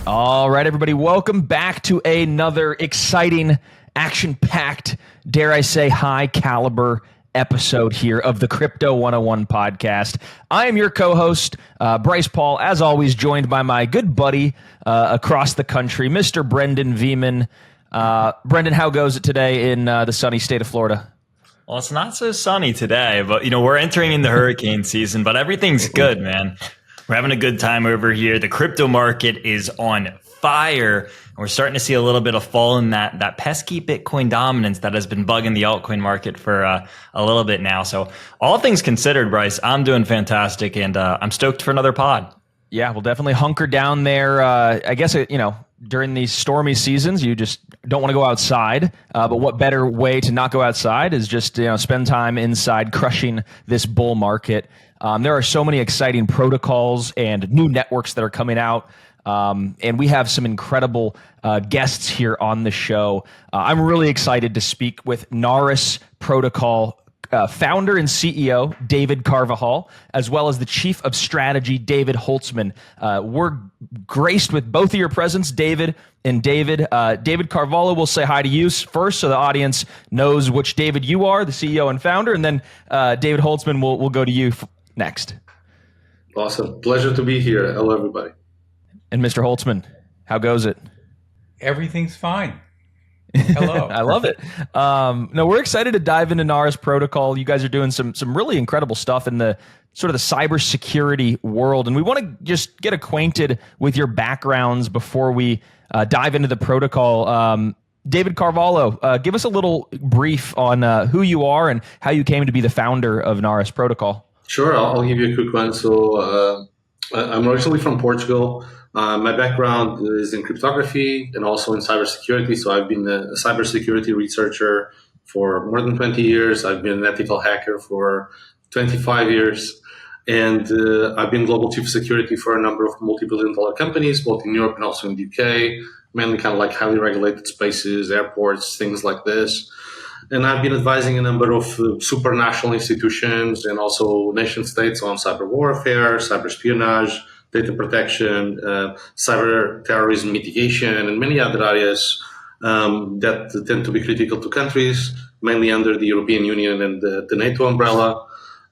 All right, everybody, welcome back to another exciting, action-packed, dare I say, high-caliber episode here of the Crypto 101 podcast. I am your co-host, Bryce Paul, as always, joined by my good buddy across the country, Mr. Brendan Veeman. Brendan, how goes it today in the sunny state of Florida? Well, it's not so sunny today, but we're entering in the hurricane season, but everything's good, man. We're having a good time over here. The crypto market is on fire, and we're starting to see a little bit of fall in that pesky Bitcoin dominance that has been bugging the altcoin market for a little bit now. So all things considered, Bryce, I'm doing fantastic, and I'm stoked for another pod. Yeah, we'll definitely hunker down there. I guess, during these stormy seasons, you just don't want to go outside. But what better way to not go outside is just spend time inside crushing this bull market. There are so many exciting protocols and new networks that are coming out. And we have some incredible guests here on the show. I'm really excited to speak with Naoris Protocol founder and CEO, David Carvalho, as well as the Chief of Strategy, David Holtzman. We're graced with both of your presence, David and David. David Carvalho will say hi to you first so the audience knows which David you are, the CEO and founder, and then David Holtzman will go to you next. Awesome. Pleasure to be here. Hello, everybody. And Mr. Holtzman, how goes it? Everything's fine. Hello. I love it. No, we're excited to dive into Naris Protocol. You guys are doing some really incredible stuff in the sort of the cybersecurity world, and we want to just get acquainted with your backgrounds before we dive into the protocol. David Carvalho, give us a little brief on who you are and how you came to be the founder of Naris Protocol. Sure, I'll give you a quick one. So I'm originally from Portugal. My background is in cryptography and also in cybersecurity. So I've been a cybersecurity researcher for more than 20 years. I've been an ethical hacker for 25 years. And I've been global chief of security for a number of multi-billion-dollar companies, both in Europe and also in the UK, mainly kind of like highly regulated spaces, airports, things like this. And I've been advising a number of supranational institutions and also nation states on cyber warfare, cyber espionage, data protection, cyber terrorism mitigation, and many other areas that tend to be critical to countries, mainly under the European Union and the NATO umbrella.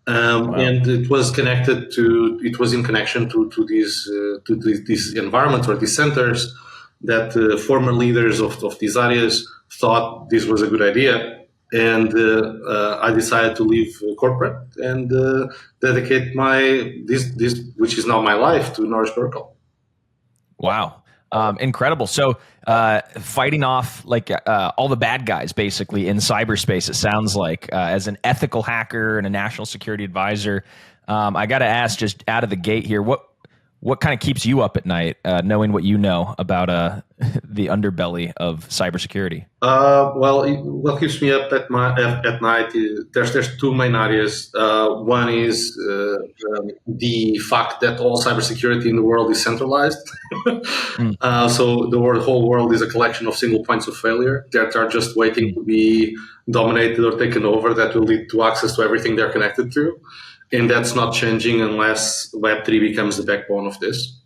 Wow. And it was in connection to these environments or these centers that former leaders of these areas thought this was a good idea. And I decided to leave corporate and dedicate this, which is now my life, to Naris Protocol. Wow. Incredible. So fighting off all the bad guys basically in cyberspace, it sounds like, as an ethical hacker and a national security advisor. I got to ask, just out of the gate here, what kind of keeps you up at night, knowing what you know about the underbelly of cybersecurity? Well, what keeps me up at night, there's two main areas. One is the fact that all cybersecurity in the world is centralized. So the whole world is a collection of single points of failure that are just waiting to be dominated or taken over, that will lead to access to everything they're connected to. And that's not changing unless Web3 becomes the backbone of this.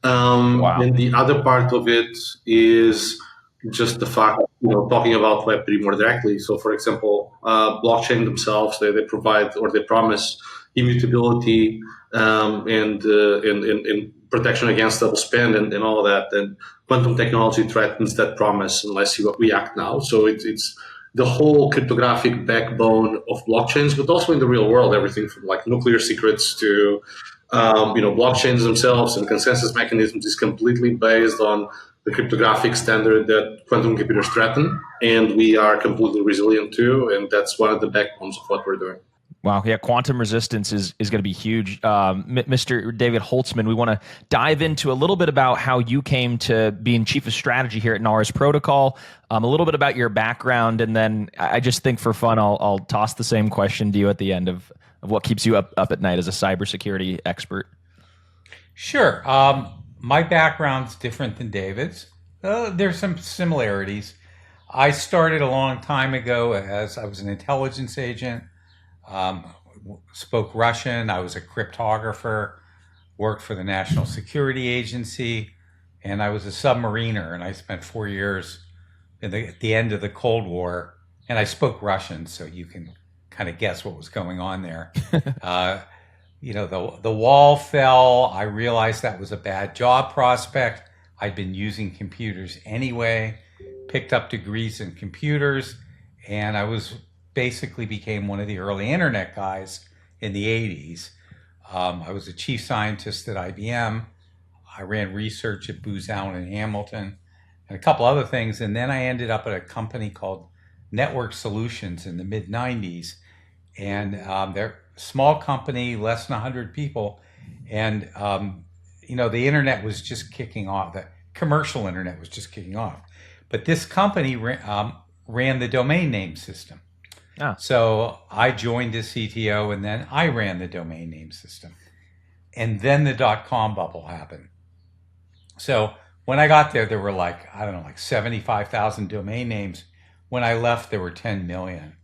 Wow. And the other part of it is just the fact, talking about Web3 more directly. So, for example, blockchain themselves, they provide or they promise immutability and protection against double spend and all of that. And quantum technology threatens that promise unless you react now. So it's the whole cryptographic backbone of blockchains, but also in the real world, everything from like nuclear secrets to blockchains themselves and consensus mechanisms is completely based on the cryptographic standard that quantum computers threaten, and we are completely resilient to, and that's one of the backbones of what we're doing. Wow. Yeah. Quantum resistance is going to be huge. Mr. David Holtzman, we want to dive into a little bit about how you came to being chief of strategy here at Naris Protocol, a little bit about your background. And then I just think for fun, I'll toss the same question to you at the end of what keeps you up at night as a cybersecurity expert. Sure. My background's different than David's. There's some similarities. I started a long time ago as I was an intelligence agent. Spoke Russian. I was a cryptographer, worked for the National Security Agency, and I was a submariner, and I spent 4 years at the end of the Cold War, and I spoke Russian, so you can kind of guess what was going on there. The wall fell. I realized that was a bad job prospect. I'd been using computers anyway, picked up degrees in computers, and I basically became one of the early internet guys in the 80s. I was a chief scientist at IBM. I ran research at Booz Allen and Hamilton and a couple other things. And then I ended up at a company called Network Solutions in the mid 90s. And they're a small company, less than 100 people. And, the internet was just kicking off. The commercial internet was just kicking off. But this company ran the domain name system. Ah. So I joined as CTO, and then I ran the domain name system. And then the .com bubble happened. So when I got there were like 75,000 domain names. When I left, there were 10 million.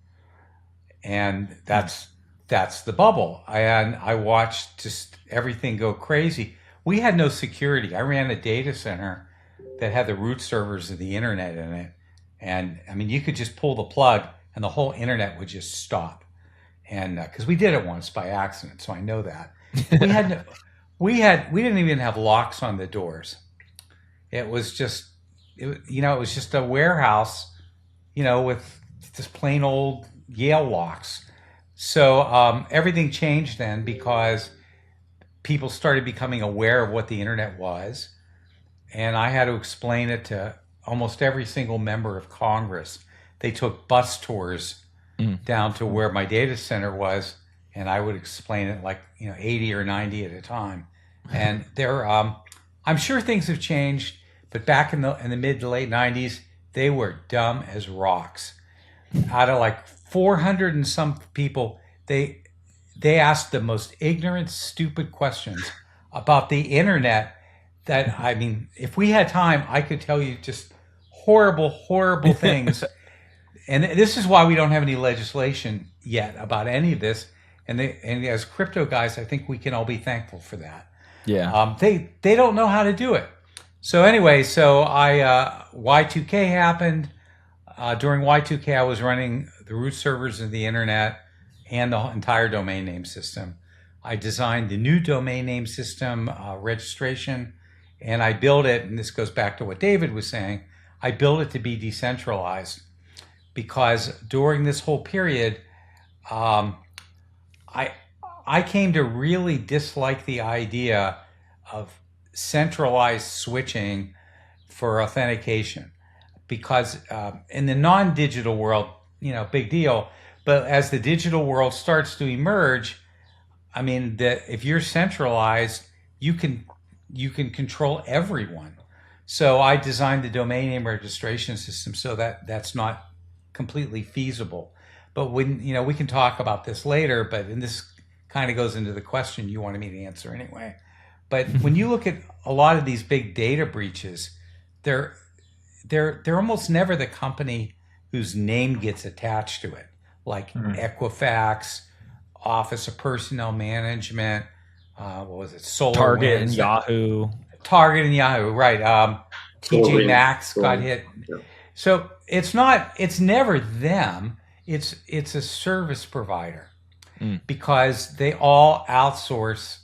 And that's the bubble. And I watched just everything go crazy. We had no security. I ran a data center that had the root servers of the internet in it. And I mean, you could just pull the plug and the whole internet would just stop. And because we did it once by accident, so I know that. We didn't even have locks on the doors. It was just a warehouse, with just plain old Yale locks. So everything changed then because people started becoming aware of what the internet was. And I had to explain it to almost every single member of Congress. They took bus tours down to where my data center was, and I would explain it 80 or 90 at a time. And I'm sure things have changed, but back in the mid to late 90s, they were dumb as rocks. Out of 400 and some people, they asked the most ignorant, stupid questions about the internet that, I mean, if we had time, I could tell you just horrible, horrible things. And this is why we don't have any legislation yet about any of this. And as crypto guys, I think we can all be thankful for that. Yeah. They don't know how to do it. So anyway, Y2K happened. During Y2K, I was running the root servers of the internet and the entire domain name system. I designed the new domain name system registration, and I built it, and this goes back to what David was saying, I built it to be decentralized because during this whole period, I came to really dislike the idea of centralized switching for authentication because in the non-digital world, big deal. But as the digital world starts to emerge, I mean, if you're centralized, you can control everyone. So I designed the domain name registration system so that that's not completely feasible. But when we can talk about this later, and this kind of goes into the question you wanted me to answer anyway. But when you look at a lot of these big data breaches, they're almost never the company whose name gets attached to it, like Equifax, Office of Personnel Management, SolarWinds, Target and Yahoo. Target and Yahoo, right? TJ Maxx got hit. Yeah. So it's never them. It's a service provider because they all outsource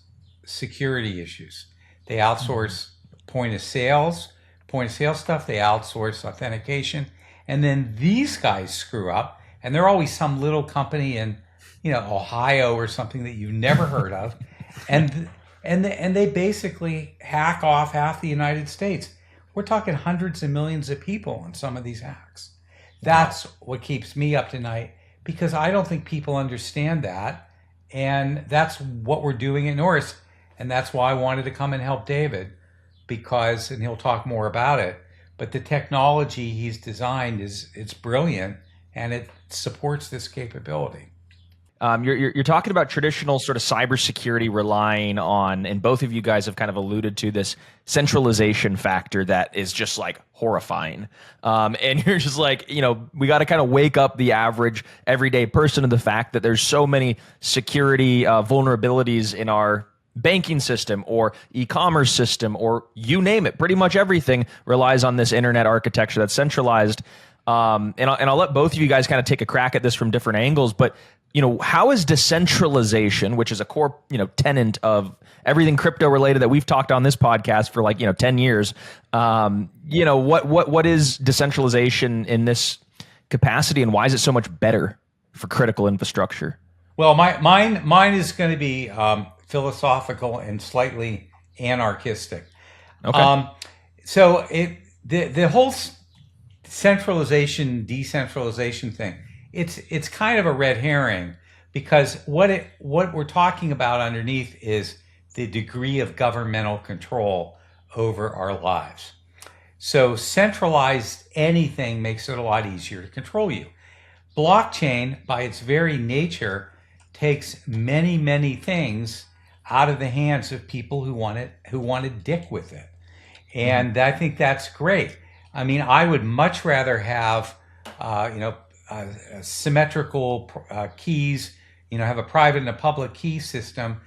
security issues. They outsource point of sale stuff. They outsource authentication, and then these guys screw up, and they're always some little company in Ohio or something that you've never heard of, and they basically hack off half the United States. We're talking hundreds of millions of people in some of these hacks. That's what keeps me up tonight because I don't think people understand that, and that's what we're doing at Naoris, and that's why I wanted to come and help David and he'll talk more about it. But the technology he's designed it's brilliant, and it supports this capability. You're talking about traditional sort of cybersecurity relying on, and both of you guys have kind of alluded to this centralization factor that is just horrifying. And you're just we got to kind of wake up the average everyday person to the fact that there's so many security vulnerabilities in our banking system or e-commerce system or you name it. Pretty much everything relies on this internet architecture that's centralized. And I'll let both of you guys kind of take a crack at this from different angles. But how is decentralization, which is a core tenet of everything crypto related that we've talked on this podcast for 10 years? What is decentralization in this capacity, and why is it so much better for critical infrastructure? Well, mine is going to be philosophical and slightly anarchistic. Okay. So the whole centralization, decentralization thing, it's kind of a red herring, because what we're talking about underneath is the degree of governmental control over our lives. So centralized anything makes it a lot easier to control you. Blockchain, by its very nature, takes many, many things out of the hands of people who want to dick with it. And I think that's great. I mean, I would much rather have, symmetrical keys, have a private and a public key system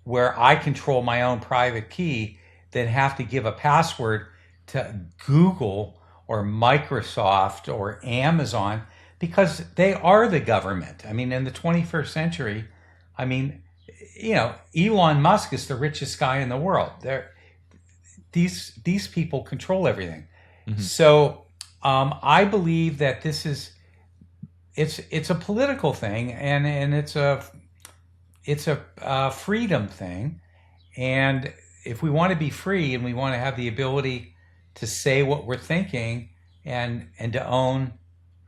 where I control my own private key than have to give a password to Google or Microsoft or Amazon, because they are the government. I mean, in the 21st century, Elon Musk is the richest guy in the world. These people control everything. Mm-hmm. So I believe that it's a political thing, and it's a freedom thing. And if we want to be free and we want to have the ability to say what we're thinking and to own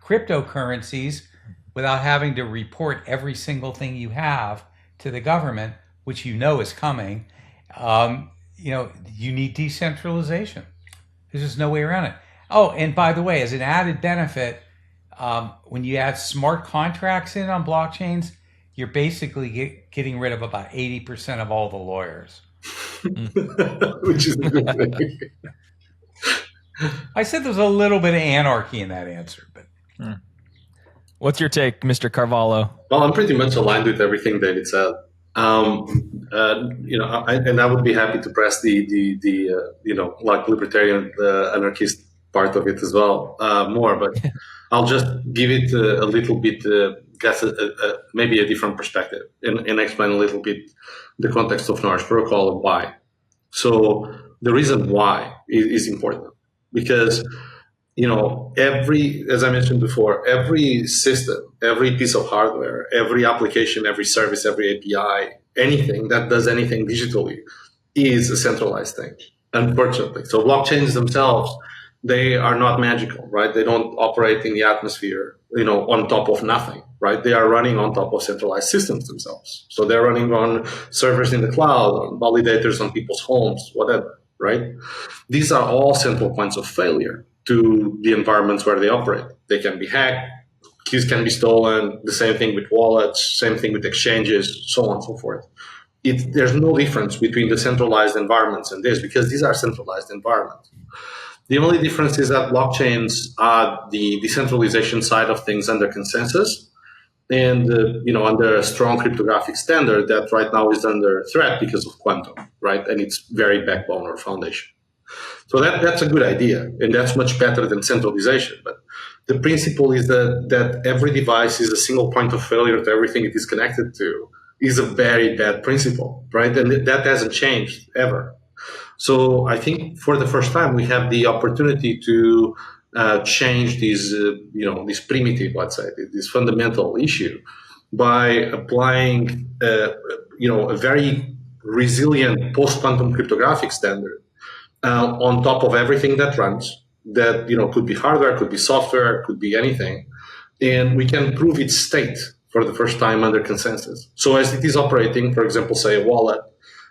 cryptocurrencies without having to report every single thing you have to the government, which is coming, you need decentralization. There's just no way around it. Oh, and by the way, as an added benefit, when you add smart contracts in on blockchains, you're basically getting rid of about 80% of all the lawyers. Which is a good thing. I said there's a little bit of anarchy in that answer, but. What's your take, Mr. Carvalho? Well, I'm pretty much aligned with everything David said. I would be happy to press the libertarian anarchist part of it as well more, but I'll just give it a little bit, maybe a different perspective, and explain a little bit the context of Naris protocol and why. So the reason why is important, because as I mentioned before, every system, every piece of hardware, every application, every service, every API, anything that does anything digitally is a centralized thing, unfortunately. So blockchains themselves, they are not magical, right? They don't operate in the atmosphere, on top of nothing, right? They are running on top of centralized systems themselves. So they're running on servers in the cloud, on validators on people's homes, whatever, right? These are all central points of failure to the environments where they operate. They can be hacked, keys can be stolen, the same thing with wallets, same thing with exchanges, so on and so forth. There's no difference between the centralized environments and this, because these are centralized environments. The only difference is that blockchains are the decentralization side of things under consensus, and under a strong cryptographic standard that right now is under threat because of quantum, right? And its very backbone or foundation. So that's a good idea, and that's much better than centralization. But the principle is that every device is a single point of failure to everything it is connected to is a very bad principle, right? And that hasn't changed ever. So I think for the first time we have the opportunity to change this primitive, let's say, this fundamental issue by applying a very resilient post-quantum cryptographic standard on top of everything that runs. That could be hardware, could be software, could be anything, and we can prove its state for the first time under consensus. So as it is operating, for example, say a wallet,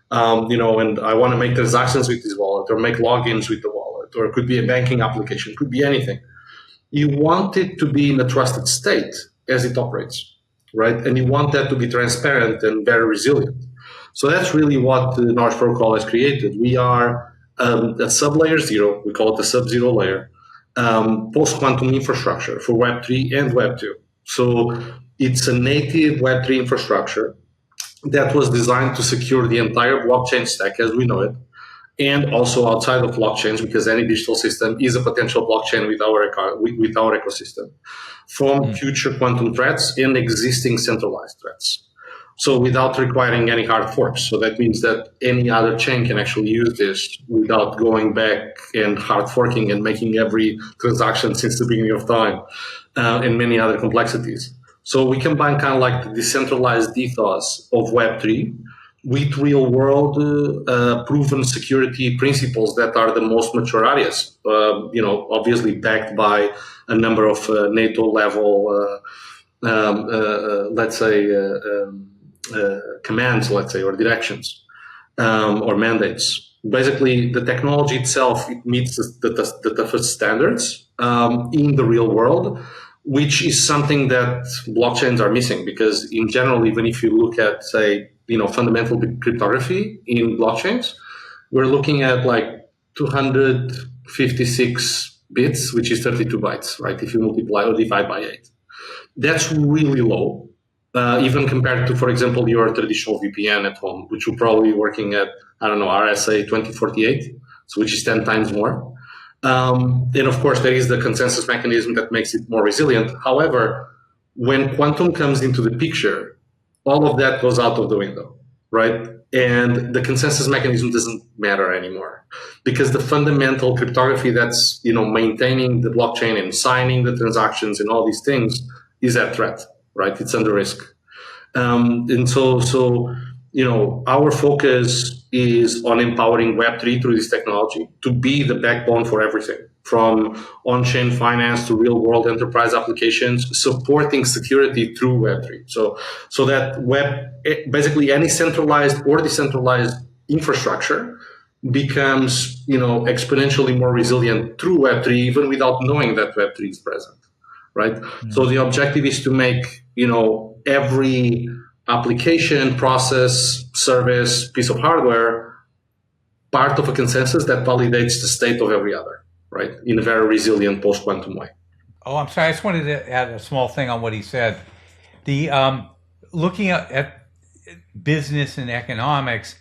and I want to make transactions with this wallet or make logins with the wallet, or it could be a banking application, could be anything. You want it to be in a trusted state as it operates, right? And you want that to be transparent and very resilient. So that's really what the Naris protocol has created. We are a sub-layer 0, we call it the sub-zero layer, post-quantum infrastructure for Web3 and Web2. So it's a native Web3 infrastructure that was designed to secure the entire blockchain stack as we know it, and also outside of blockchains, because any digital system is a potential blockchain with our ecosystem, from future quantum threats and existing centralized threats. So without requiring any hard forks. So that means that any other chain can actually use this without going back and hard forking and making every transaction since the beginning of time, and many other complexities. So we combine kind of like the decentralized ethos of Web3 with real world proven security principles that are the most mature areas, obviously backed by a number of NATO level, let's say, commands, let's say, or directions, or mandates. Basically, the technology itself, it meets the toughest standards in the real world, which is something that blockchains are missing, because in general, even if you look at, say, fundamental cryptography in blockchains, we're looking at like 256 bits, which is 32 bytes, right? If you multiply or divide by 8. That's really low, even compared to, for example, your traditional VPN at home, which will probably be working at, I don't know, RSA 2048, so which is 10 times more. And of course, there is the consensus mechanism that makes it more resilient. However, when quantum comes into the picture, all of that goes out of the window, right? And the consensus mechanism doesn't matter anymore, because the fundamental cryptography that's maintaining the blockchain and signing the transactions and all these things is at threat, right? It's under risk. And so our focus is on empowering Web3 through this technology to be the backbone for everything, from on-chain finance to real-world enterprise applications, supporting security through Web3. So that basically any centralized or decentralized infrastructure becomes exponentially more resilient through Web3, even without knowing that Web3 is present, right? Mm-hmm. So the objective is to make every application, process, service, piece of hardware part of a consensus that validates the state of every other, right? In a very resilient post-quantum way. Oh, I'm sorry. I just wanted to add a small thing on what he said. The looking at business and economics,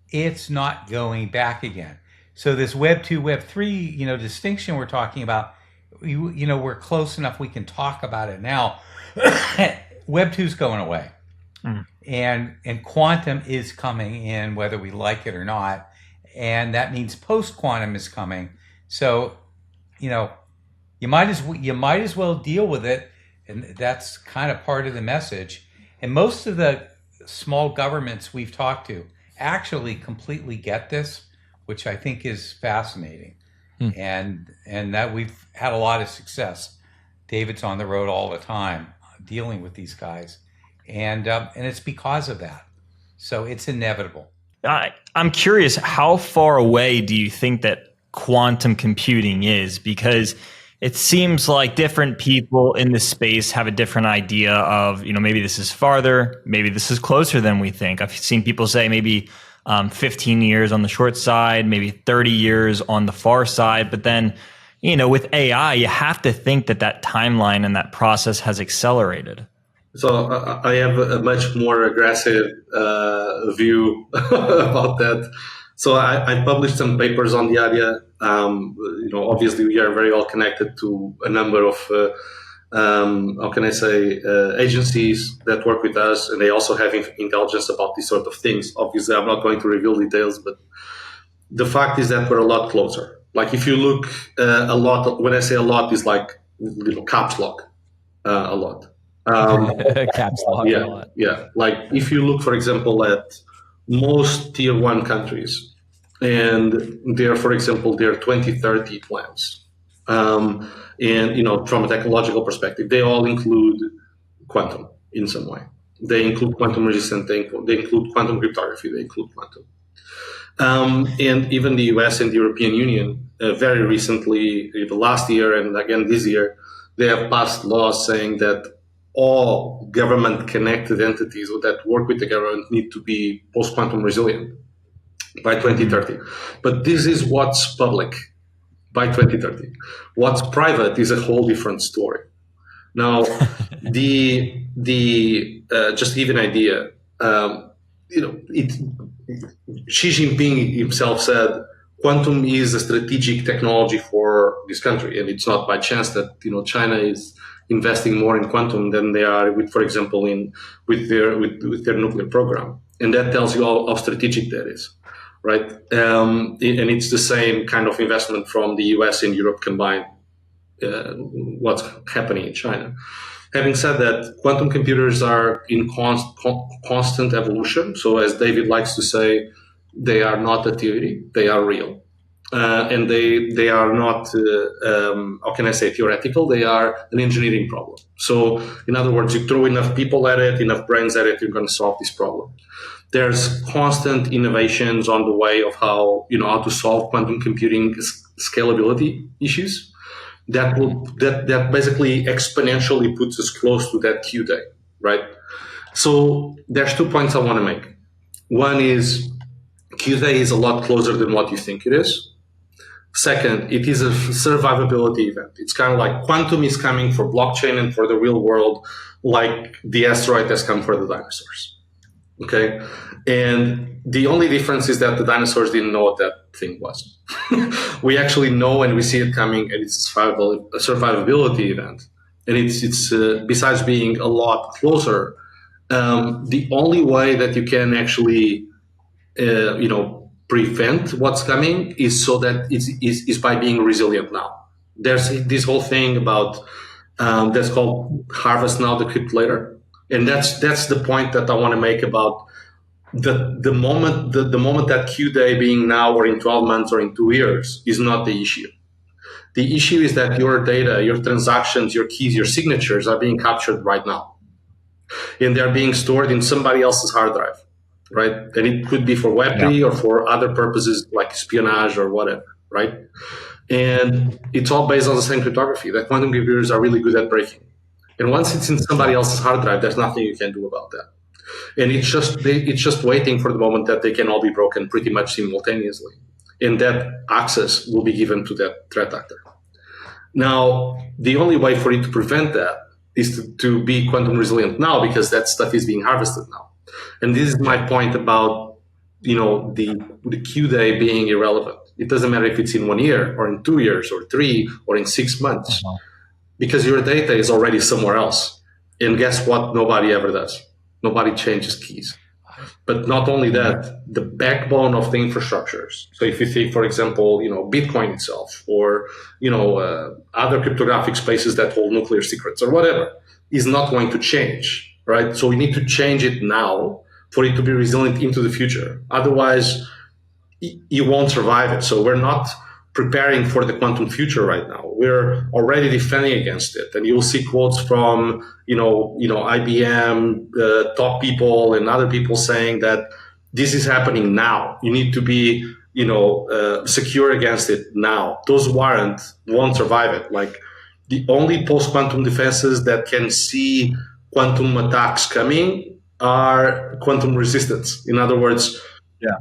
it's not going back again. So this Web 2, Web 3, distinction we're talking about, we're close enough we can talk about it now. Web 2 is going away. And quantum is coming in, whether we like it or not, and that means post quantum is coming. So, you might as well deal with it, and that's kind of part of the message. And most of the small governments we've talked to actually completely get this, which I think is fascinating, and that we've had a lot of success. David's on the road all the time dealing with these guys. And it's because of that. So it's inevitable. I'm curious, how far away do you think that quantum computing is? Because it seems like different people in this space have a different idea of, maybe this is farther, maybe this is closer than we think. I've seen people say maybe 15 years on the short side, maybe 30 years on the far side. But then, with AI, you have to think that timeline and that process has accelerated. So I have a much more aggressive view about that. So I published some papers on the area. Obviously we are very well connected to a number of, agencies that work with us, and they also have intelligence about these sort of things. Obviously, I'm not going to reveal details, but the fact is that we're a lot closer. Like if you look a lot, when I say a lot, is like caps lock, a lot. Caps lock. Yeah. Like if you look, for example, at most tier 1 countries, and their 2030 plans, and from a technological perspective, they all include quantum in some way. They include quantum resistant. They include quantum cryptography. They include quantum. And even the US and the European Union, very recently, the last year and again this year, they have passed laws saying that all government-connected entities that work with the government need to be post-quantum resilient by 2030. But this is what's public by 2030. What's private is a whole different story. Now, just to give you an idea, Xi Jinping himself said quantum is a strategic technology for this country, and it's not by chance that China is investing more in quantum than they are with, for example, with their nuclear program, and that tells you how strategic that is, right? And it's the same kind of investment from the U.S. and Europe combined. What's happening in China. Having said that, quantum computers are in constant evolution. So, as David likes to say, they are not a theory; they are real, and they are not. How can I say theoretical? They are an engineering problem. So, in other words, you throw enough people at it, enough brains at it, you're going to solve this problem. There's constant innovations on the way of how to solve quantum computing scalability issues. That basically exponentially puts us close to that Q day, right? So there's 2 points I want to make. One is Q day is a lot closer than what you think it is. Second, it is a survivability event. It's kind of like quantum is coming for blockchain and for the real world, like the asteroid has come for the dinosaurs. Okay, and the only difference is that the dinosaurs didn't know what that thing was. We actually know and we see it coming, and it's a survivability event. And it's besides being a lot closer, the only way that you can actually, prevent what's coming is so that is by being resilient now. There's this whole thing about that's called harvest now, decrypt later. And that's the point that I want to make about the moment that Q day being now or in 12 months or in 2 years is not the issue. The issue is that your data, your transactions, your keys, your signatures are being captured right now. And they're being stored in somebody else's hard drive, right? And it could be for Web3 or for other purposes like espionage or whatever, right? And it's all based on the same cryptography that quantum computers are really good at breaking. And once it's in somebody else's hard drive, there's nothing you can do about that. And it's just waiting for the moment that they can all be broken pretty much simultaneously. And that access will be given to that threat actor. Now, the only way for it to prevent that is to be quantum resilient now, because that stuff is being harvested now. And this is my point about the Q day being irrelevant. It doesn't matter if it's in 1 year or in 2 years or 3 or in 6 months. Because your data is already somewhere else. And guess what? Nobody ever does. Nobody changes keys. But not only that, the backbone of the infrastructures. So if you think, for example, Bitcoin itself or, other cryptographic spaces that hold nuclear secrets or whatever is not going to change, right? So we need to change it now for it to be resilient into the future. Otherwise, you won't survive it. So we're not preparing for the quantum future right now. We're already defending against it. And you'll see quotes from, IBM, top people and other people saying that this is happening now. You need to be, secure against it now. Those won't survive it. Like the only post-quantum defenses that can see quantum attacks coming are quantum resistance. In other words,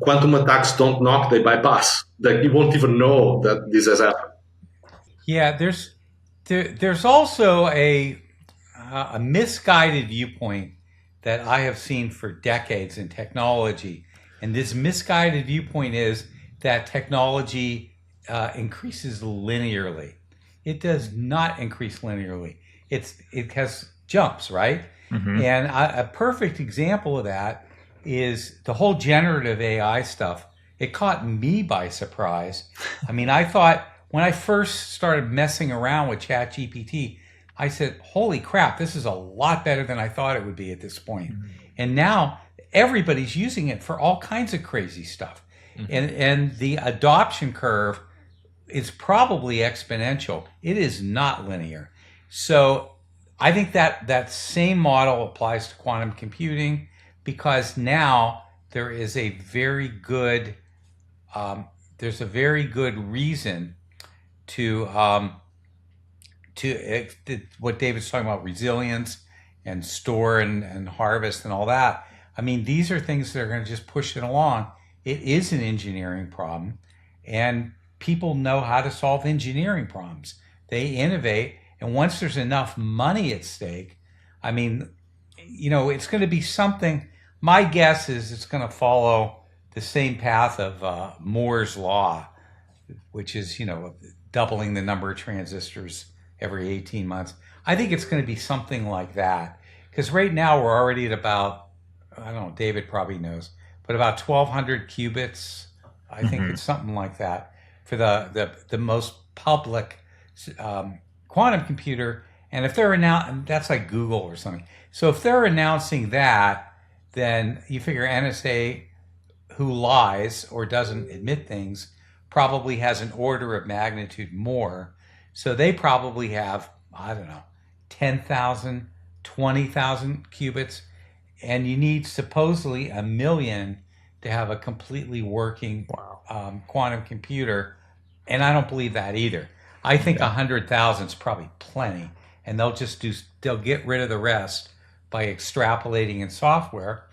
quantum attacks don't knock, they bypass. Like you won't even know that this has happened. Yeah, there's also a misguided viewpoint that I have seen for decades in technology. And this misguided viewpoint is that technology increases linearly. It does not increase linearly. It has jumps, right? Mm-hmm. And a perfect example of that is the whole generative AI stuff. It caught me by surprise. I mean, I thought when I first started messing around with ChatGPT, I said, holy crap, this is a lot better than I thought it would be at this point. Mm-hmm. And now everybody's using it for all kinds of crazy stuff. Mm-hmm. And the adoption curve is probably exponential. It is not linear. So I think that same model applies to quantum computing, because now there is a very good reason to what David's talking about, resilience and store and harvest and all that. I mean, these are things that are going to just push it along. It is an engineering problem, and people know how to solve engineering problems. They innovate, and once there's enough money at stake, I mean, it's going to be something My guess is it's going to follow the same path of Moore's law, which is, doubling the number of transistors every 18 months. I think it's going to be something like that. Because right now we're already at about, I don't know, David probably knows, but about 1,200 qubits. I think it's something like that for the most public quantum computer. And if they're announcing, that's like Google or something. So if they're announcing that, then you figure NSA, who lies or doesn't admit things, probably has an order of magnitude more. So they probably have, I don't know, 10,000, 20,000 qubits. And you need supposedly 1 million to have a completely working quantum computer. And I don't believe that either. I think 100,000 is probably plenty. And they'll get rid of the rest by extrapolating in software.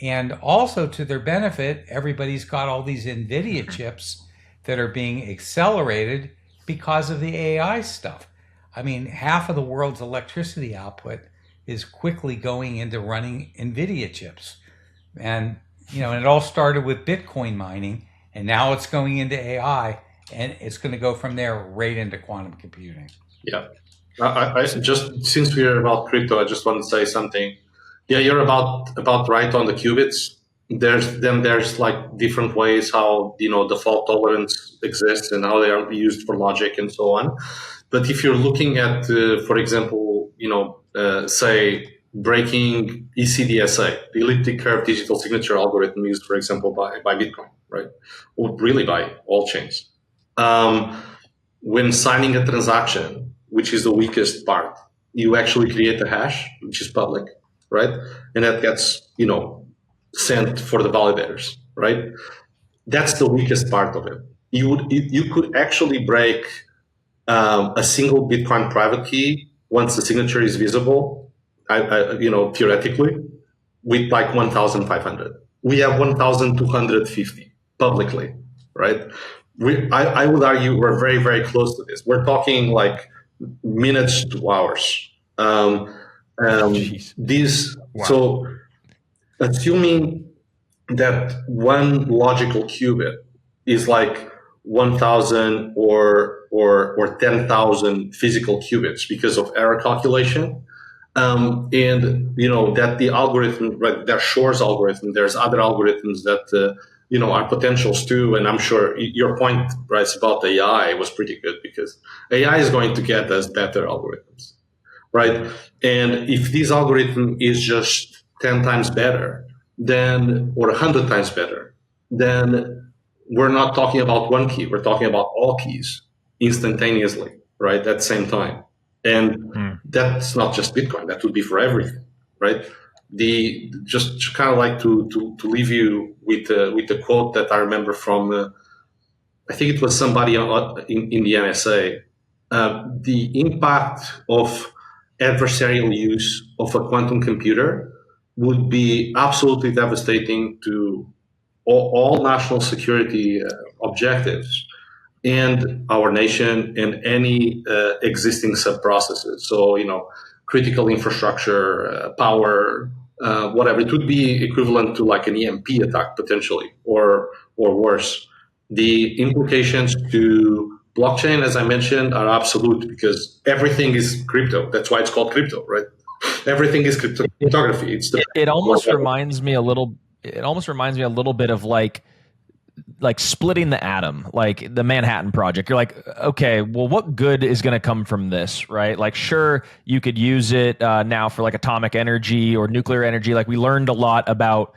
And also to their benefit, everybody's got all these NVIDIA chips that are being accelerated because of the AI stuff. I mean, half of the world's electricity output is quickly going into running NVIDIA chips. And, and it all started with Bitcoin mining, and now it's going into AI, and it's going to go from there right into quantum computing. Yeah. I just, since we're about crypto, I just want to say something. Yeah, you're about right on the qubits. There's like different ways how, the fault tolerance exists and how they are used for logic and so on. But if you're looking at, for example, say breaking ECDSA, the elliptic curve digital signature algorithm used, for example, by Bitcoin, right? Or really by all chains. When signing a transaction, which is the weakest part, you actually create a hash, which is public, right? And that gets, sent for the validators, right? That's the weakest part of it. You could actually break a single Bitcoin private key once the signature is visible, theoretically, with like 1,500. We have 1,250 publicly, right? I would argue we're very, very close to this. We're talking like minutes to hours. So assuming that one logical qubit is like 1,000 or 10,000 physical qubits because of error calculation, and that the algorithm, right, there's Shor's algorithm, there's other algorithms that are potentials too. And I'm sure your point, Bryce, about AI was pretty good, because AI is going to get us better algorithms, right? And if this algorithm is just 10 times better, or 100 times better, then we're not talking about one key. We're talking about all keys instantaneously, right, at the same time. And that's not just Bitcoin. That would be for everything, right? Just kind of like to leave you with the quote that I remember from, I think it was somebody in the NSA. The impact of adversarial use of a quantum computer would be absolutely devastating to all national security objectives and our nation and any existing sub-processes. So, critical infrastructure, power, whatever. It would be equivalent to like an EMP attack potentially, or worse. The implications to blockchain, as I mentioned, are absolute, because everything is crypto. That's why it's called crypto, right? Everything is cryptography. It almost reminds me a little. It almost reminds me a little bit of like splitting the atom, like the Manhattan Project. You're like, okay, well, what good is going to come from this, right? Like, sure, you could use it now for like atomic energy or nuclear energy. Like, we learned a lot about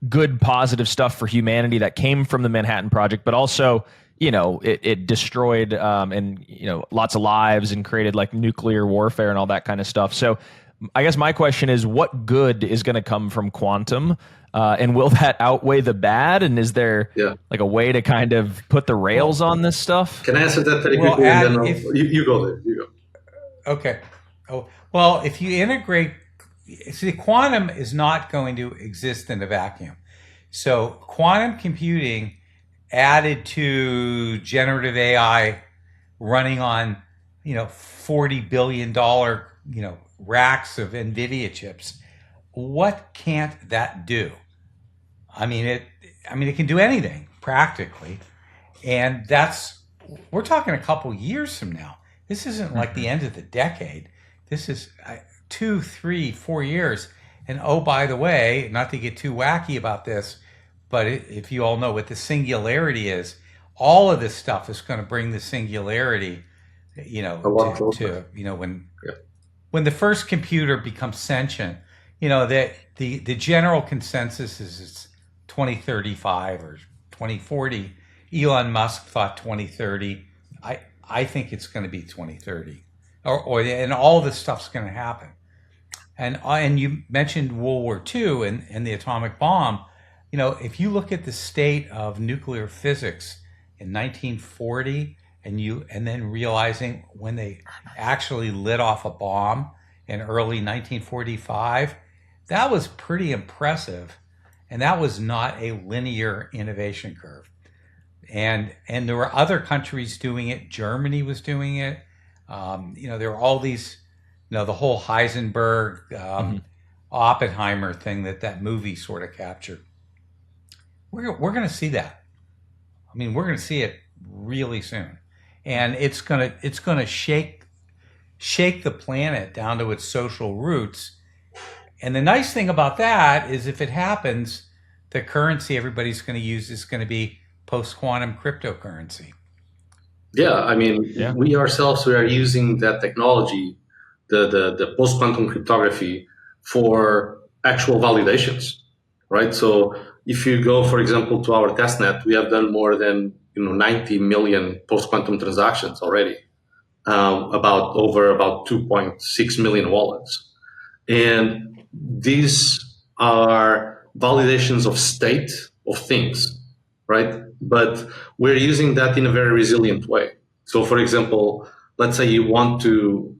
good, positive stuff for humanity that came from the Manhattan Project, but also, it destroyed and lots of lives and created like nuclear warfare and all that kind of stuff. So I guess my question is, what good is going to come from quantum? And will that outweigh the bad? And is there like a way to kind of put the rails on this stuff? Can I answer that very quickly? And then you go there. You go. Okay. Oh, well, if you integrate, see, quantum is not going to exist in a vacuum. So quantum computing added to generative AI running on, $40 billion, racks of NVIDIA chips, what can't that do? I mean, it can do anything practically, and we're talking a couple years from now. This isn't like the end of the decade. This is 2, 3, 4 years. And oh, by the way, not to get too wacky about this, but if you all know what the singularity is, all of this stuff is going to bring the singularity, to when the first computer becomes sentient, that the general consensus is it's 2035 or 2040. Elon Musk thought 2030. I think it's going to be 2030, and all this stuff's going to happen. And you mentioned World War II and the atomic bomb. If you look at the state of nuclear physics in 1940, and then realizing when they actually lit off a bomb in early 1945, that was pretty impressive, and that was not a linear innovation curve. And there were other countries doing it. Germany was doing it. There were all these, the whole Heisenberg, Oppenheimer thing that movie sort of captured. We're going to see that. I mean, we're going to see it really soon, and it's going to shake the planet down to its social roots. And the nice thing about that is, if it happens, the currency everybody's going to use is going to be post-quantum cryptocurrency. Yeah, I mean, we ourselves, we are using that technology, the post-quantum cryptography, for actual validations, right? So if you go, for example, to our testnet, we have done more than 90 million post-quantum transactions already, about 2.6 million wallets, and these are validations of state of things, right? But we're using that in a very resilient way. So, for example, let's say you want to,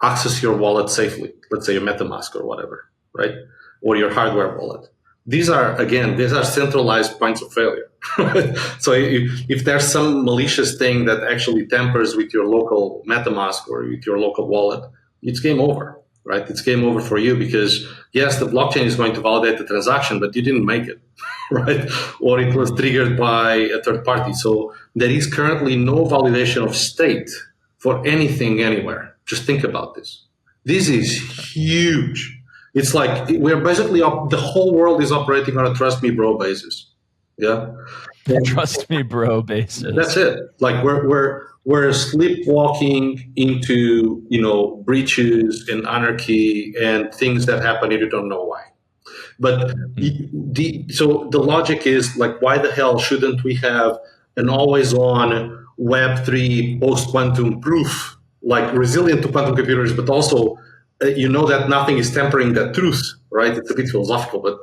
access your wallet safely. Let's say your MetaMask or whatever, right? Or your hardware wallet. These are centralized points of failure. So if there's some malicious thing that actually tampers with your local MetaMask or with your local wallet, it's game over, right? It's game over for you, because yes, the blockchain is going to validate the transaction, but you didn't make it, right? Or it was triggered by a third party. So there is currently no validation of state for anything anywhere. Just think about this. This is huge. It's like we're basically the whole world is operating on a trust me bro basis. Yeah. Trust me bro basis. That's it. Like we're sleepwalking into, breaches and anarchy and things that happen and you don't know why. But so the logic is like, why the hell shouldn't we have an always on Web3 post-quantum proof, like resilient to quantum computers, but also that nothing is tempering that truth, right? It's a bit philosophical, but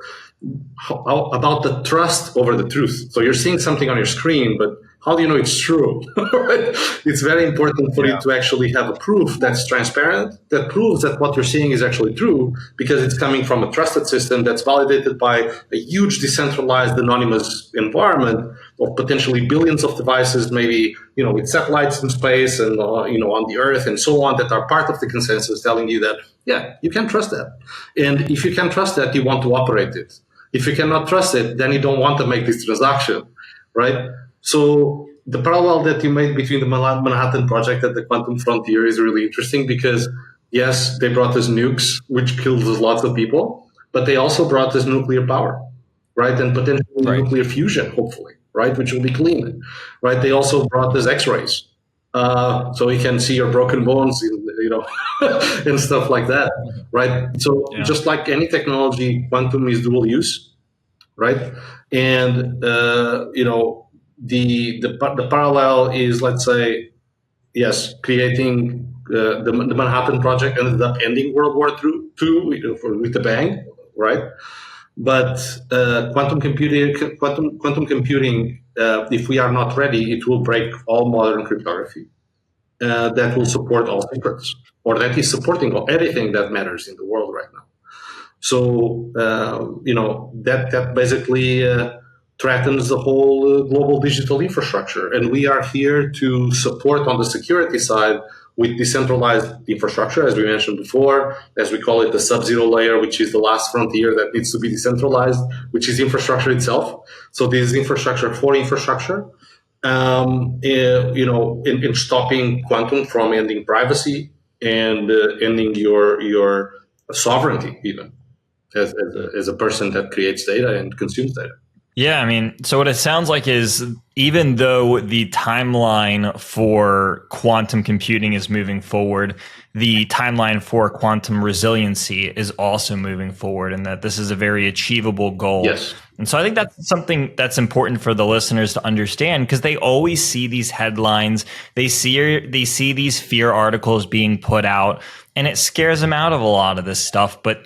how about the trust over the truth? So you're seeing something on your screen, but how do you know it's true? Right? It's very important for you to actually have a proof that's transparent, that proves that what you're seeing is actually true, because it's coming from a trusted system that's validated by a huge decentralized anonymous environment of potentially billions of devices, maybe, with satellites in space and, on the earth and so on, that are part of the consensus telling you that, yeah, you can trust that. And if you can trust that, you want to operate it. If you cannot trust it, then you don't want to make this transaction, right? So the parallel that you made between the Manhattan Project and the Quantum Frontier is really interesting, because yes, they brought us nukes, which kills lots of people, but they also brought us nuclear power, right? And potentially nuclear fusion, hopefully, right? Which will be clean, right? They also brought us X-rays, so you can see your broken bones, and stuff like that, right? So just like any technology, quantum is dual use, right? And the parallel is, let's say, yes, creating the Manhattan Project ended up ending World War II with a bang, right? But quantum computing, if we are not ready, it will break all modern cryptography that will support all secrets, or that is supporting everything that matters in the world right now. So that basically threatens the whole global digital infrastructure, and we are here to support on the security side with decentralized infrastructure, as we mentioned before, as we call it, the sub-zero layer, which is the last frontier that needs to be decentralized, which is infrastructure itself. So this is infrastructure for infrastructure. In stopping quantum from ending privacy and ending your sovereignty, even as a person that creates data and consumes data. Yeah, I mean, so what it sounds like is even though the timeline for quantum computing is moving forward, the timeline for quantum resiliency is also moving forward, and that this is a very achievable goal. Yes. And so I think that's something that's important for the listeners to understand, because they always see these headlines, they see these fear articles being put out, and it scares them out of a lot of this stuff. But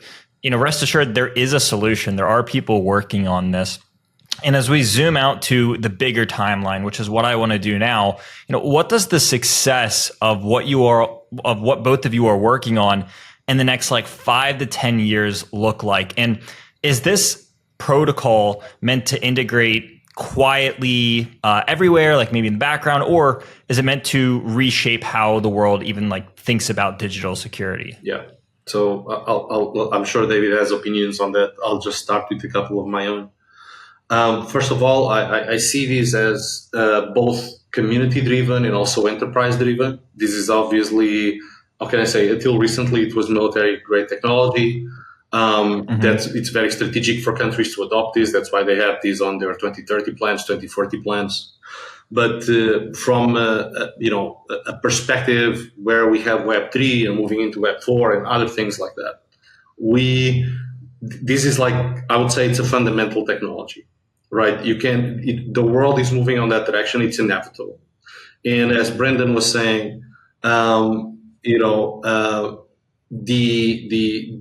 rest assured, there is a solution. There are people working on this. And as we zoom out to the bigger timeline, which is what I want to do now, what does the success of what both of you are working on in the next 5 to 10 years look like? And is this protocol meant to integrate quietly everywhere, like maybe in the background, or is it meant to reshape how the world even thinks about digital security? Yeah. So I'm sure David has opinions on that. I'll just start with a couple of my own. First of all, I see this as both community-driven and also enterprise-driven. This is obviously, how can I say, until recently it was military-grade technology. It's very strategic for countries to adopt this. That's why they have these on their 2030 plans, 2040 plans. But from a perspective where we have Web3 and moving into Web4 and other things like that, this is I would say it's a fundamental technology. Right, the world is moving on that direction. It's inevitable, and as Brendan was saying, the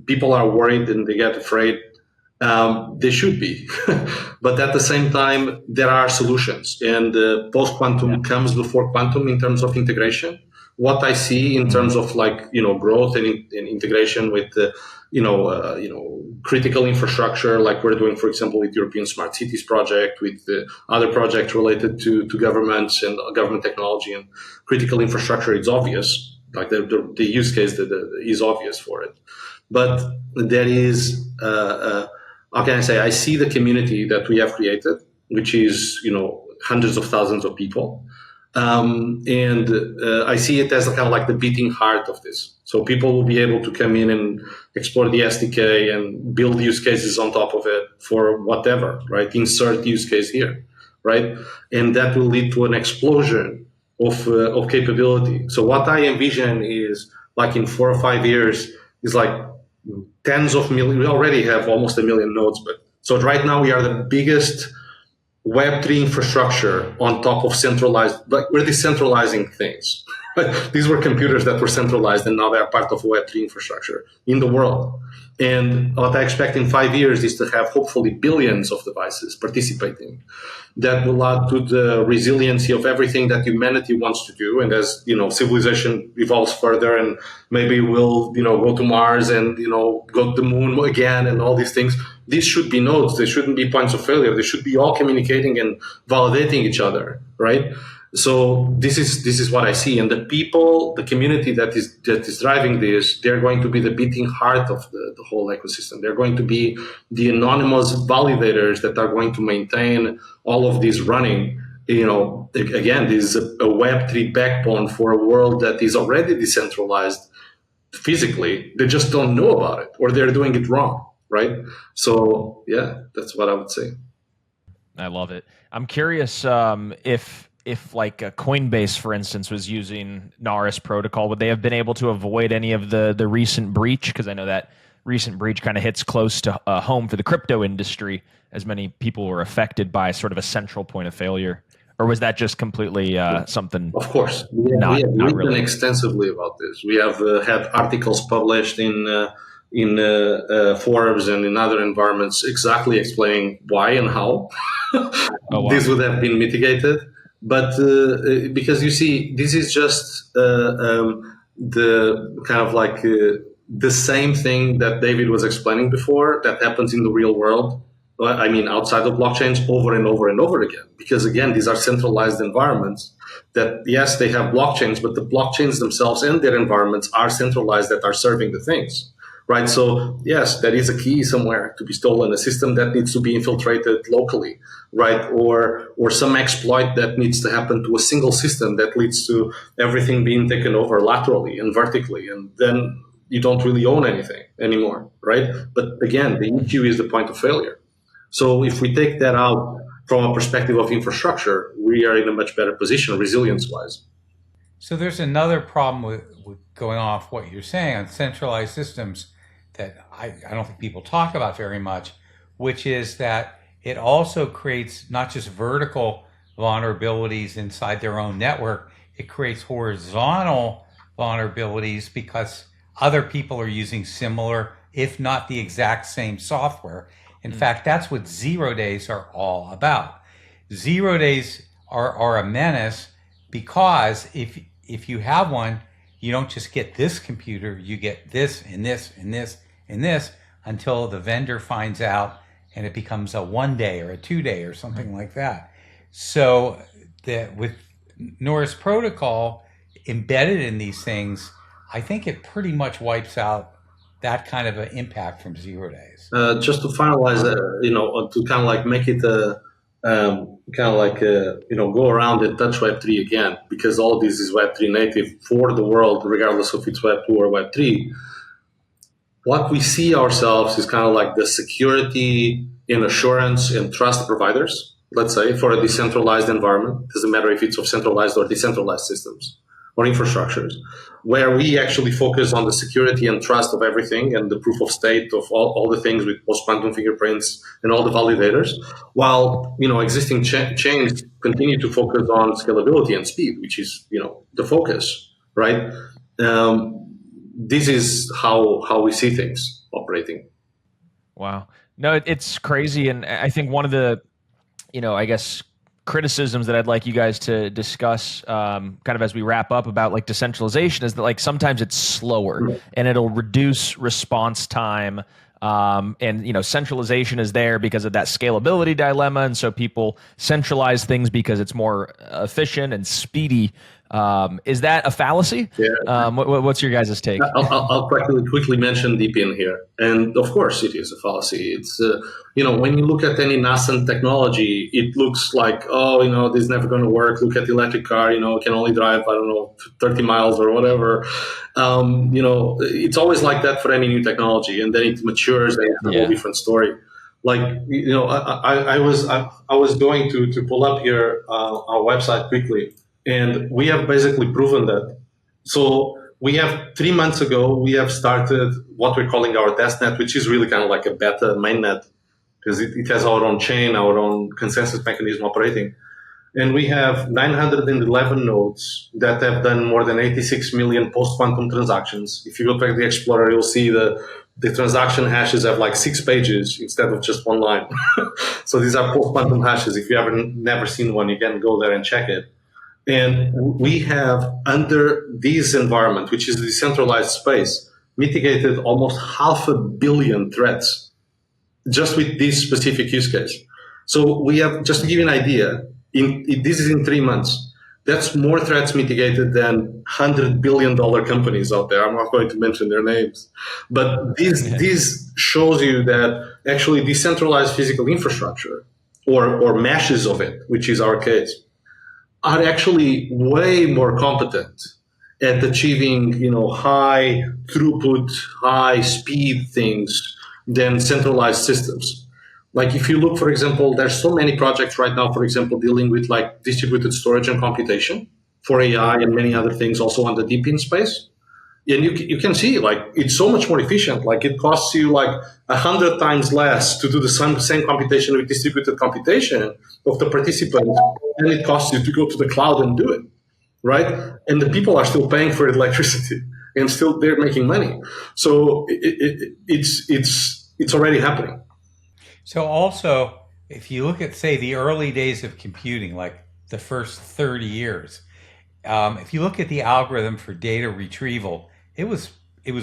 people are worried and they get afraid. They should be, but at the same time, there are solutions, and post-quantum comes before quantum in terms of integration. What I see in terms of growth and integration with critical infrastructure, like we're doing, for example, with European Smart Cities project, with other projects related to governments and government technology and critical infrastructure, it's obvious. The use case is obvious for it. But there is, how can I say, I see the community that we have created, which is, hundreds of thousands of people. And I see it as kind of the beating heart of this. So people will be able to come in and explore the SDK and build use cases on top of it for whatever, right? Insert use case here, right? And that will lead to an explosion of capability. So what I envision is in 4 or 5 years is tens of millions. We already have almost 1 million nodes, but so right now we are the biggest Web3 infrastructure on top of centralized, we're decentralizing things. These were computers that were centralized and now they are part of Web3 infrastructure in the world. And what I expect in 5 years is to have hopefully billions of devices participating. That will add to the resiliency of everything that humanity wants to do. And as civilization evolves further, and maybe we'll go to Mars and go to the moon again and all these things. These should be nodes. They shouldn't be points of failure. They should be all communicating and validating each other, right? So this is what I see, and the people, the community that is driving this, they're going to be the beating heart of the whole ecosystem. They're going to be the anonymous validators that are going to maintain all of this running. Again, this is a Web3 backbone for a world that is already decentralized physically. They just don't know about it, or they're doing it wrong, right? So yeah, that's what I would say. I love it. I'm curious if a Coinbase, for instance, was using Naris protocol, would they have been able to avoid any of the recent breach? Because I know that recent breach kind of hits close to home for the crypto industry, as many people were affected by sort of a central point of failure. Or was that just completely something? Of course, we have written extensively about this. We have had articles published in Forbes and in other environments exactly explaining why and how this would have been mitigated. But because you see, this is just the kind of the same thing that David was explaining before that happens in the real world. I mean, outside of blockchains over and over and over again. Because again, these are centralized environments that, yes, they have blockchains, but the blockchains themselves and their environments are centralized that are serving the things, right? So yes, there is a key somewhere to be stolen, a system that needs to be infiltrated locally, right? Or some exploit that needs to happen to a single system that leads to everything being taken over laterally and vertically. And then you don't really own anything anymore, right? But again, the issue is the point of failure. So if we take that out from a perspective of infrastructure, we are in a much better position resilience-wise. So there's another problem with going off what you're saying on centralized systems that I don't think people talk about very much, which is that it also creates not just vertical vulnerabilities inside their own network, it creates horizontal vulnerabilities because other people are using similar, if not the exact same software. In fact, that's what 0 days are all about. 0 days are a menace because if you have one, you don't just get this computer, you get this and this and this and this until the vendor finds out and it becomes a 1 day or a 2 day or something like that. So that with Naoris protocol embedded in these things, I think it pretty much wipes out that kind of an impact from 0 days. Just to finalize, to kind of like make it go around and touch Web3 again, because all of this is Web3 native for the world, regardless if it's Web2 or Web3. What we see ourselves is kind of like the security and assurance and trust providers, let's say, for a decentralized environment. Doesn't matter if it's of centralized or decentralized systems or infrastructures, where we actually focus on the security and trust of everything and the proof of state of all the things with post-quantum fingerprints and all the validators, while existing chains continue to focus on scalability and speed, which is the focus, right? This is how we see things operating. Wow. No, it's crazy. And I think one of the, I guess, criticisms that I'd like you guys to discuss kind of as we wrap up about like decentralization is that like sometimes it's slower and it'll reduce response time. And centralization is there because of that scalability dilemma. And so people centralize things because it's more efficient and speedy. Is that a fallacy? Yeah. What's your guys' take? I'll quickly mention DeepIn here. And of course it is a fallacy. It's, when you look at any nascent technology, it looks like, this is never going to work. Look at the electric car, it can only drive, 30 miles or whatever. It's always like that for any new technology. And then it matures and it's a whole different story. Like, I was going to pull up here our website quickly. And we have basically proven that. So we have 3 months ago, we have started what we're calling our testnet, which is really kind of like a beta mainnet, because it has our own chain, our own consensus mechanism operating. And we have 911 nodes that have done more than 86 million post-quantum transactions. If you go back to the Explorer, you'll see the transaction hashes have like 6 pages instead of just one line. So these are post-quantum hashes. If you haven't never seen one, you can go there and check it. And we have, under this environment, which is a decentralized space, mitigated almost 500 million threats just with this specific use case. So we have, just to give you an idea, this is in 3 months. That's more threats mitigated than $100 billion companies out there. I'm not going to mention their names. But this shows you that actually decentralized physical infrastructure or meshes of it, which is our case, are actually way more competent at achieving, high throughput, high speed things than centralized systems. Like if you look, for example, there's so many projects right now, for example, dealing with like distributed storage and computation for AI and many other things also on the DeepIn space. And you can see like it's so much more efficient. Like it costs you like 100 times less to do the same computation with distributed computation of the participants than it costs you to go to the cloud and do it, right? And the people are still paying for electricity and still they're making money. So it's already happening. So also, if you look at, say, the early days of computing, like the first 30 years, if you look at the algorithm for data retrieval, it was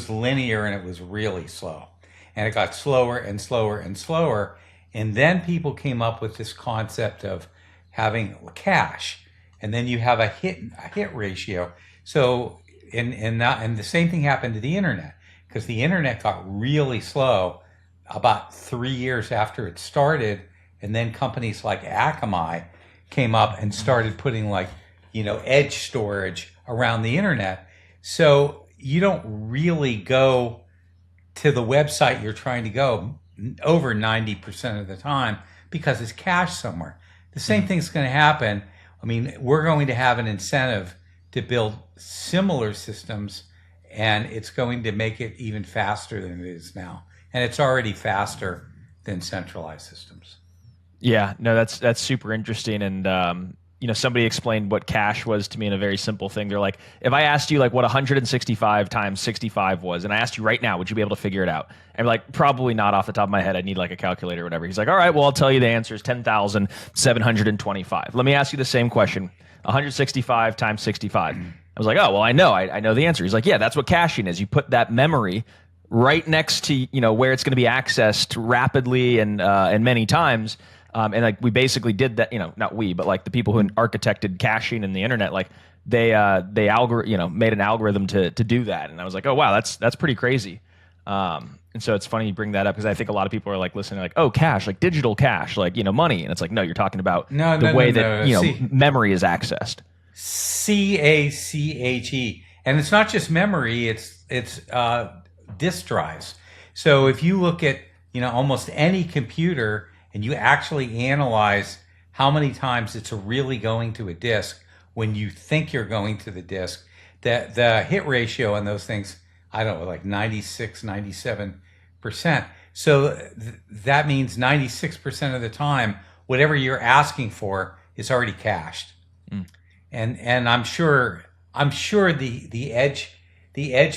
linear and it was really slow. And it got slower and slower and slower. And then people came up with this concept of having cache, and then you have a hit ratio. So and the same thing happened to the internet, because the internet got really slow about 3 years after it started, and then companies like Akamai came up and started putting edge storage around the internet. So you don't really go to the website you're trying to go over 90% of the time because it's cached somewhere. The same thing's going to happen. I mean, we're going to have an incentive to build similar systems, and it's going to make it even faster than it is now. And it's already faster than centralized systems. Yeah, no, that's super interesting. And somebody explained what cache was to me in a very simple thing. They're like, if I asked you what 165 times 65 was, and I asked you right now, would you be able to figure it out? And like, probably not off the top of my head. I'd need a calculator or whatever. He's like, all right, well, I'll tell you the answer is 10,725. Let me ask you the same question. 165 times 65. I was like, oh, well, I know the answer. He's like, yeah, that's what caching is. You put that memory right next to where it's going to be accessed rapidly and many times. And we basically did that, not we, but the people who architected caching in the internet, they made an algorithm to do that. And I was like, oh wow, that's pretty crazy. And so it's funny you bring that up, because I think a lot of people are listening, oh, cache, digital cache, money. And it's no, you're talking about the way that memory is accessed. CACHE, and it's not just memory; it's disk drives. So if you look at almost any computer, and you actually analyze how many times it's really going to a disk when you think you're going to the disk, the hit ratio on those things, I don't know, 96, 97%. So that means 96% of the time, whatever you're asking for is already cached. And I'm sure the edge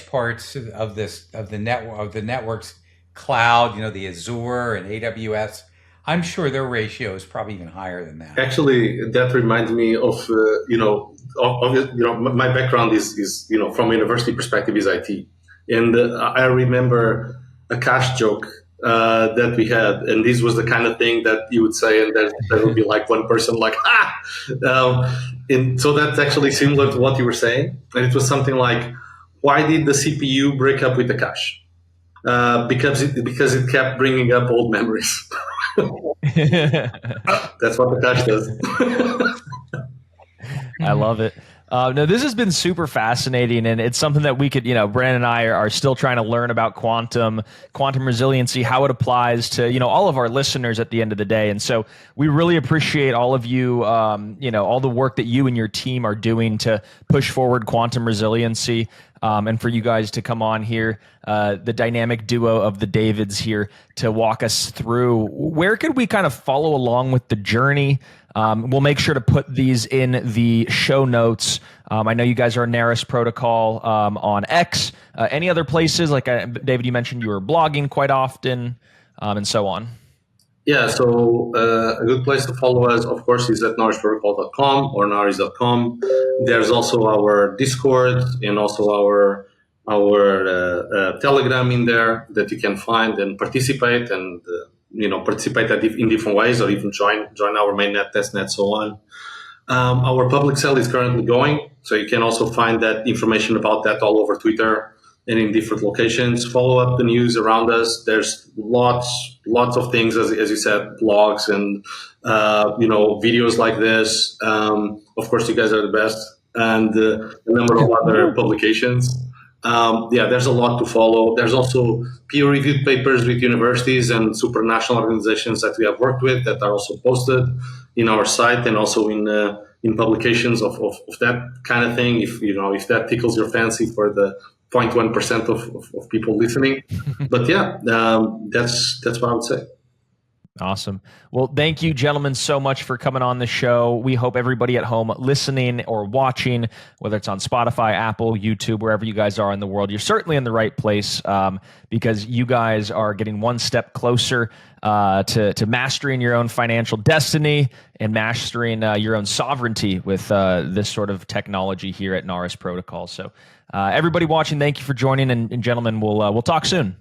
parts of the network's cloud, the Azure and AWS, I'm sure their ratio is probably even higher than that. Actually, that reminds me of my background is from a university perspective is IT, and I remember a cache joke that we had, and this was the kind of thing that you would say, and there would be one person and so that's actually similar to what you were saying, and it was something like, why did the CPU break up with the cache? Because it kept bringing up old memories. That's what the cache does. I love it. No, this has been super fascinating, and it's something that we could, Brandon and I are still trying to learn about quantum resiliency, how it applies to, all of our listeners at the end of the day. And so we really appreciate all of you, all the work that you and your team are doing to push forward quantum resiliency. And for you guys to come on here, the dynamic duo of the Davids here, to walk us through where could we kind of follow along with the journey. We'll make sure to put these in the show notes. I know you guys are Naris Protocol on X. Any other places? David, you mentioned you were blogging quite often, and so on. Yeah, so a good place to follow us, of course, is at narisprotocol.com or naris.com. There's also our Discord and also our Telegram in there that you can find and participate, and participate in different ways, or even join our mainnet, testnet, so on. Our public sale is currently going, so you can also find that information about that all over Twitter and in different locations. Follow up the news around us. There's lots of things, as you said, blogs and videos like this. Of course, you guys are the best, and a number of other publications. There's a lot to follow. There's also peer-reviewed papers with universities and supranational organizations that we have worked with that are also posted in our site, and also in publications of that kind of thing. If that tickles your fancy for the 0.1% of people listening, but that's what I would say. Awesome. Well, thank you, gentlemen, so much for coming on the show. We hope everybody at home listening or watching, whether it's on Spotify, Apple, YouTube, wherever you guys are in the world, you're certainly in the right place, because you guys are getting one step closer to mastering your own financial destiny and mastering your own sovereignty with this sort of technology here at Naris Protocol. So everybody watching, thank you for joining, and gentlemen, we'll talk soon.